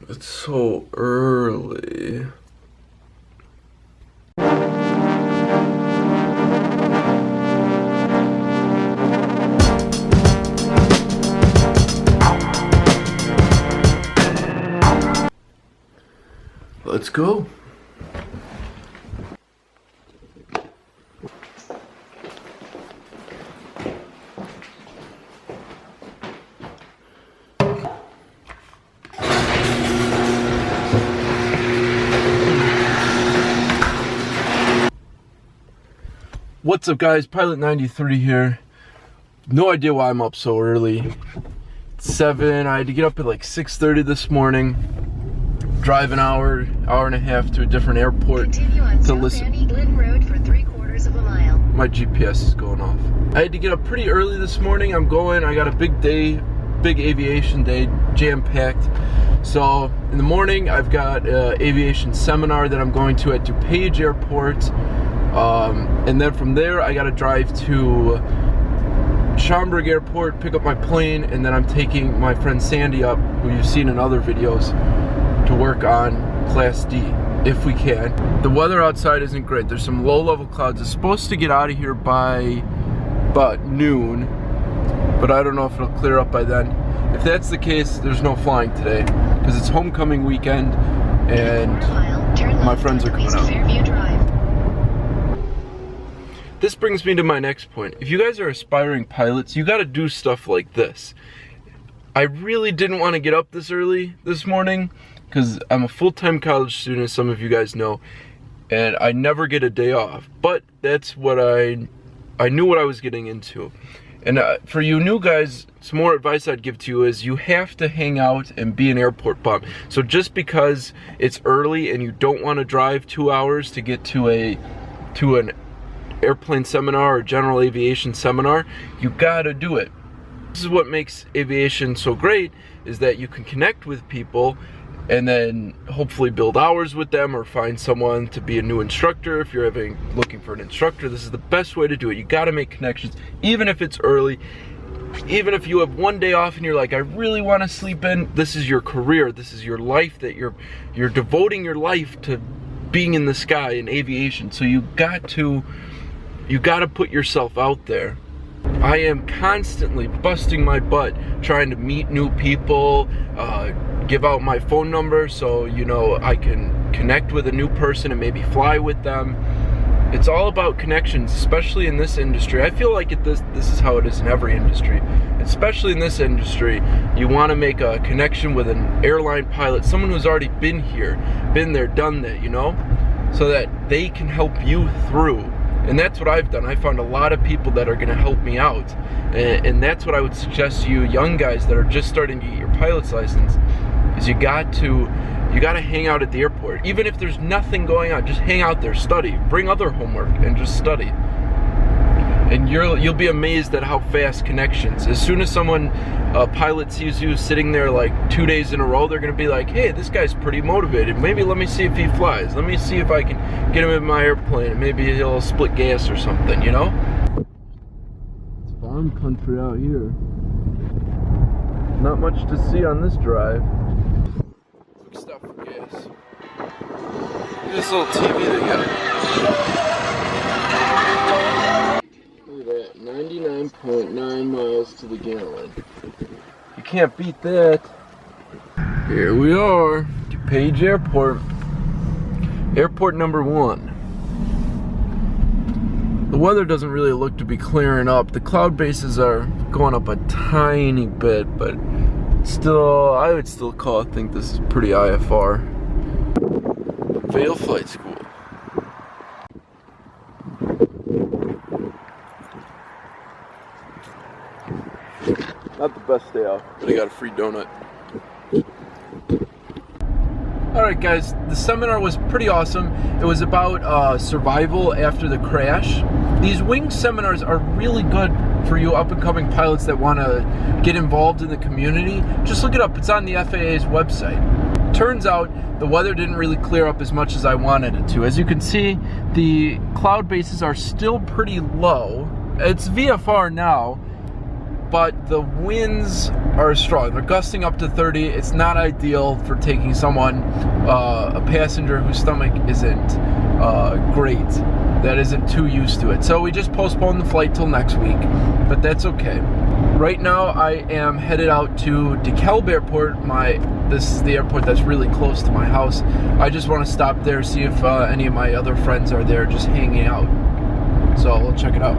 It's so early. Let's go. What's up, guys? Pilot 93 here. No idea why I'm up so early. It's 7. I had to get up at like 6:30 this morning. Drive an hour and a half to a different airport to listen. Road for 3/4 of a mile. My GPS is going off. I had to get up pretty early this morning. I got a big day, big aviation day, jam-packed. So in the morning, I've got an aviation seminar that I'm going to at DuPage Airport. And then from there, I got to drive to Schaumburg Airport, pick up my plane, and then I'm taking my friend Sandy up, who you've seen in other videos, to work on Class D, if we can. The weather outside isn't great. There's some low-level clouds. It's supposed to get out of here by about noon, but I don't know if it'll clear up by then. If that's the case, there's no flying today, because it's homecoming weekend, and my friends are coming out. This brings me to my next point. If you guys are aspiring pilots, you gotta do stuff like this. I really didn't want to get up this early this morning because I'm a full-time college student, as some of you guys know, and I never get a day off. But that's what I knew what I was getting into. And for you new guys, some more advice I'd give to you is you have to hang out and be an airport bum. So just because it's early and you don't want to drive 2 hours to get to an airplane seminar or general aviation seminar, you gotta do it. This is what makes aviation so great, is that you can connect with people and then hopefully build hours with them or find someone to be a new instructor. If you're looking for an instructor, this is the best way to do it. You gotta make connections, even if it's early. Even if you have one day off and you're like, I really want to sleep in, this is your career, this is your life, that you're devoting your life to being in the sky in aviation. So you got to put yourself out there. I am constantly busting my butt trying to meet new people, give out my phone number so I can connect with a new person and maybe fly with them. It's all about connections, especially in this industry. I feel like this is how it is in every industry. Especially in this industry, you want to make a connection with an airline pilot, someone who's already been here, been there, done that, so that they can help you through. And that's what I've done. I found a lot of people that are going to help me out, and that's what I would suggest to you young guys that are just starting to get your pilot's license, is you got to hang out at the airport. Even if there's nothing going on, just hang out there, study, bring other homework, and just study. And you'll be amazed at how fast connections. As soon as a pilot sees you sitting there like 2 days in a row, they're gonna be like, hey, this guy's pretty motivated. Maybe let me see if he flies. Let me see if I can get him in my airplane and maybe he'll split gas or something, It's farm country out here. Not much to see on this drive. Quick stop for gas. Look at this little TV they got. 99.9 miles to the gallon. You can't beat that. Here we are, DuPage Airport. Airport number 1. The weather doesn't really look to be clearing up. The cloud bases are going up a tiny bit, but still, I would still think this is pretty IFR. Vail Flight School. Not the best day off, but I got a free donut. Alright guys, the seminar was pretty awesome. It was about survival after the crash. These wing seminars are really good for you up-and-coming pilots that want to get involved in the community. Just look it up, it's on the FAA's website. Turns out the weather didn't really clear up as much as I wanted it to. As you can see, the cloud bases are still pretty low. It's VFR now, but the winds are strong. They're gusting up to 30. It's not ideal for taking someone, a passenger whose stomach isn't great, that isn't too used to it. So we just postponed the flight till next week, but that's okay. Right now I am headed out to DeKalb Airport. This is the airport that's really close to my house. I just want to stop there, see if any of my other friends are there just hanging out. So we'll check it out.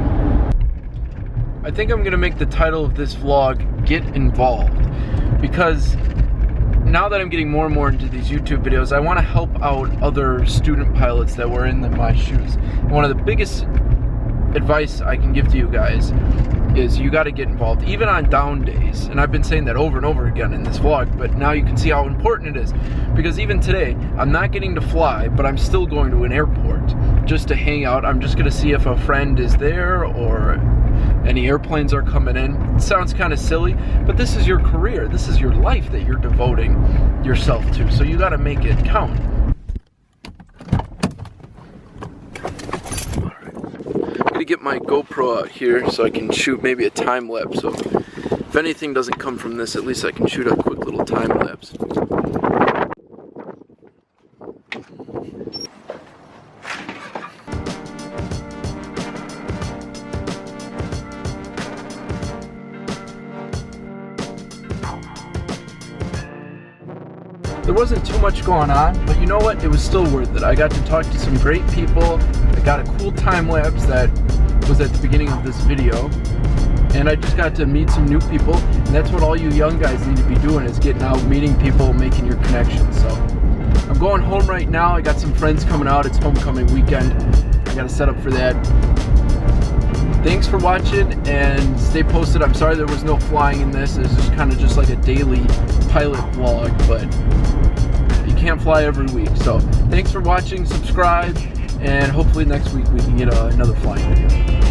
I think I'm gonna make the title of this vlog Get Involved, because now that I'm getting more and more into these YouTube videos, I want to help out other student pilots that were in my shoes. And one of the biggest advice I can give to you guys is you got to get involved, even on down days. And I've been saying that over and over again in this vlog, but now you can see how important it is. Because even today, I'm not getting to fly, but I'm still going to an airport just to hang out. I'm just going to see if a friend is there or any airplanes are coming in. It sounds kind of silly, but this is your career. This is your life that you're devoting yourself to. So you got to make it count. I'm gonna get my GoPro out here so I can shoot maybe a time lapse. So if anything doesn't come from this, at least I can shoot a quick little time lapse. There wasn't too much going on, but you know what? It was still worth it. I got to talk to some great people. I got a cool time lapse that was at the beginning of this video. And I just got to meet some new people. And that's what all you young guys need to be doing, is getting out, meeting people, making your connections. So I'm going home right now. I got some friends coming out. It's homecoming weekend. I got to set up for that. Thanks for watching and stay posted. I'm sorry there was no flying in this. It's just kind of just like a daily pilot vlog, but you can't fly every week. So thanks for watching, subscribe, and hopefully next week we can get another flying video.